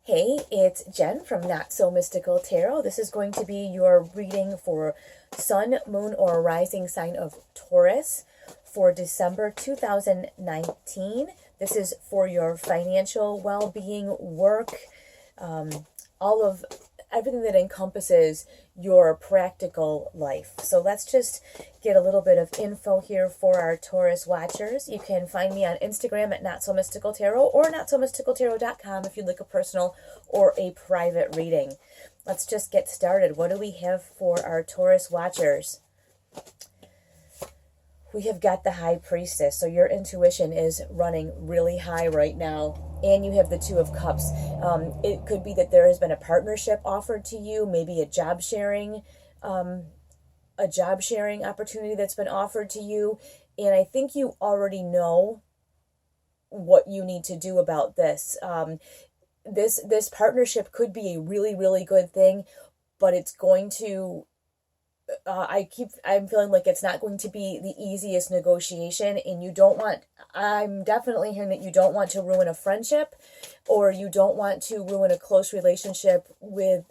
Hey, it's Jen from Not So Mystical Tarot. This is going to be your reading for Sun, Moon, or Rising sign of Taurus for December 2019. This is for your financial well-being, work, all of everything that encompasses your practical life. So let's just get a little bit of info here for our Taurus watchers. You can find me on Instagram at Not So Mystical Tarot or notsomysticaltarot.com if you'd like a personal or a private reading. Let's just get started. What do we have for our Taurus watchers? We have got the High Priestess, so your intuition is running really high right now. And you have the Two of Cups. It could be that there has been a partnership offered to you, maybe a job sharing opportunity that's been offered to you. And I think you already know what you need to do about this. This partnership could be a really, really good thing, but it's going to I'm feeling like it's not going to be the easiest negotiation, and I'm definitely hearing that you don't want to ruin a friendship, or you don't want to ruin a close relationship with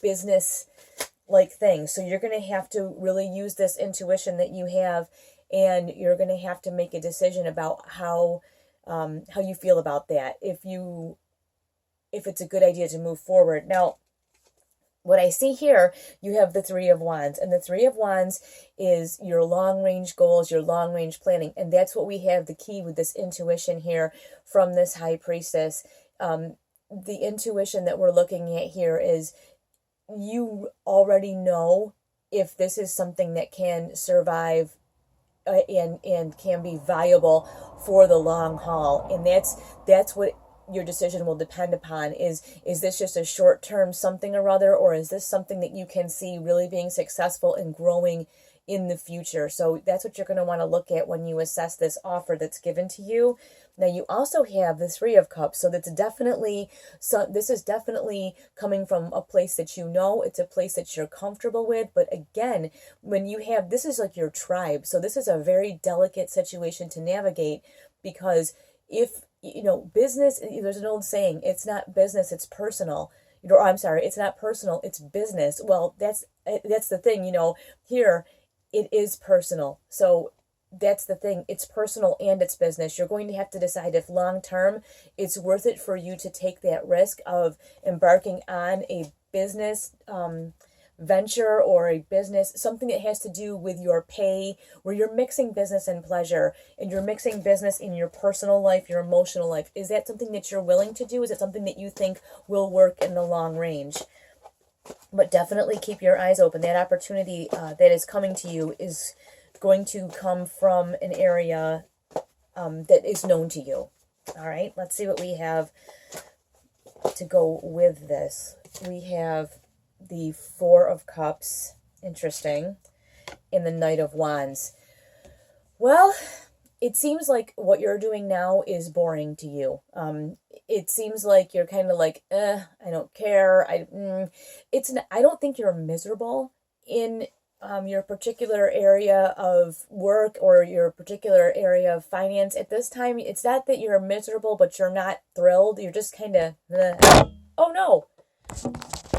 business like things. So you're going to have to really use this intuition that you have, and you're going to have to make a decision about how you feel about that, if it's a good idea to move forward. Now, what I see here, you have the Three of Wands, and the Three of Wands is your long-range goals, your long-range planning, and that's what we have the key with this intuition here from this High Priestess. The intuition that we're looking at here is you already know if this is something that can survive and can be viable for the long haul, and that's what your decision will depend upon. Is this just a short-term something or other, or is this something that you can see really being successful and growing in the future? So that's what you're going to want to look at when you assess this offer that's given to you. Now, you also have the Three of Cups, so this is definitely coming from a place that you know. It's a place that you're comfortable with, but again, this is like your tribe, so this is a very delicate situation to navigate, because if business, there's an old saying, it's not business, it's personal. I'm sorry, it's not personal, it's business. Well, that's the thing, here it is personal. So that's the thing, it's personal and it's business. You're going to have to decide if long term it's worth it for you to take that risk of embarking on a business venture, or a business, something that has to do with your pay, where you're mixing business and pleasure, and you're mixing business in your personal life, your emotional life. Is that something that you're willing to do? Is it something that you think will work in the long range? But definitely keep your eyes open. That opportunity that is coming to you is going to come from an area that is known to you. All right, let's see what we have to go with this. We have the Four of Cups, interesting, and the Knight of Wands. Well, it seems like what you're doing now is boring to you. It seems like you're kind of like, I don't care. I don't think you're miserable in your particular area of work or your particular area of finance at this time. It's not that you're miserable, but you're not thrilled. You're just kind of, oh no.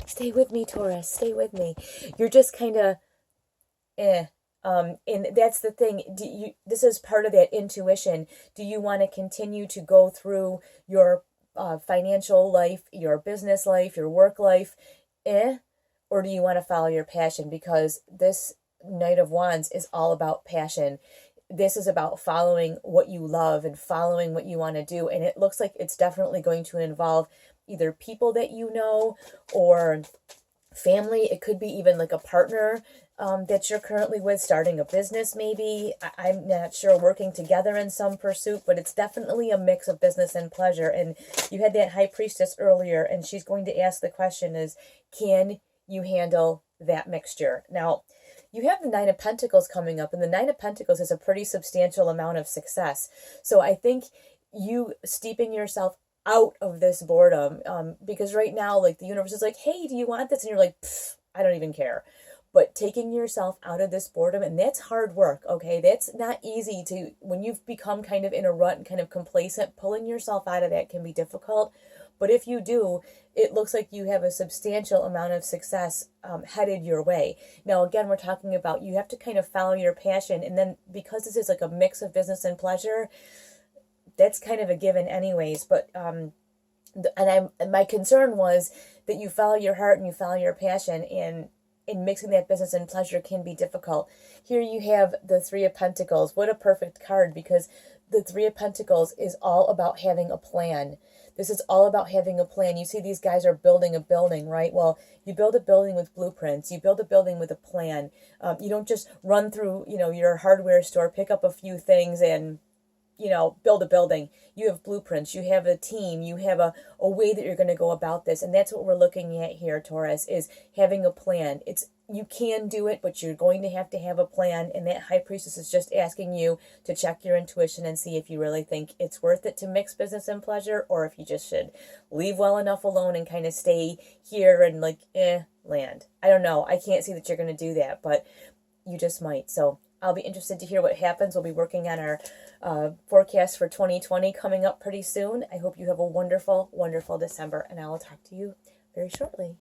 Stay with me, Taurus. Stay with me. You're just kind of, and that's the thing. This is part of that intuition. Do you want to continue to go through your financial life, your business life, your work life, or do you want to follow your passion? Because this Knight of Wands is all about passion. This is about following what you love and following what you want to do, and it looks like it's definitely going to involve either people that you know or family. It could be even like a partner that you're currently with, starting a business maybe. I'm not sure, working together in some pursuit, but it's definitely a mix of business and pleasure. And you had that High Priestess earlier, and she's going to ask the question is, can you handle that mixture? Now, you have the Nine of Pentacles coming up, and the Nine of Pentacles is a pretty substantial amount of success. So I think you steeping yourself out of this boredom, because right now, like, the universe is like, hey, do you want this? And you're like, I don't even care. But taking yourself out of this boredom, and that's hard work, okay? That's not easy when you've become kind of in a rut and kind of complacent, pulling yourself out of that can be difficult. But if you do, it looks like you have a substantial amount of success headed your way. Now, again, we're talking about you have to kind of follow your passion. And then because this is like a mix of business and pleasure, that's kind of a given anyways. But and my concern was that you follow your heart and you follow your passion, and in mixing that business and pleasure can be difficult. Here you have the Three of Pentacles. What a perfect card, because the Three of Pentacles is all about having a plan. This is all about having a plan. You see these guys are building a building, right? Well, you build a building with blueprints. You build a building with a plan. You don't just run through, your hardware store, pick up a few things and build a building. You have blueprints, you have a team, you have a way that you're going to go about this. And that's what we're looking at here, Taurus, is having a plan. You can do it, but you're going to have a plan. And that High Priestess is just asking you to check your intuition and see if you really think it's worth it to mix business and pleasure, or if you just should leave well enough alone and kind of stay here and land. I don't know. I can't see that you're going to do that, but you just might. So I'll be interested to hear what happens. We'll be working on our forecast for 2020 coming up pretty soon. I hope you have a wonderful, wonderful December, and I will talk to you very shortly.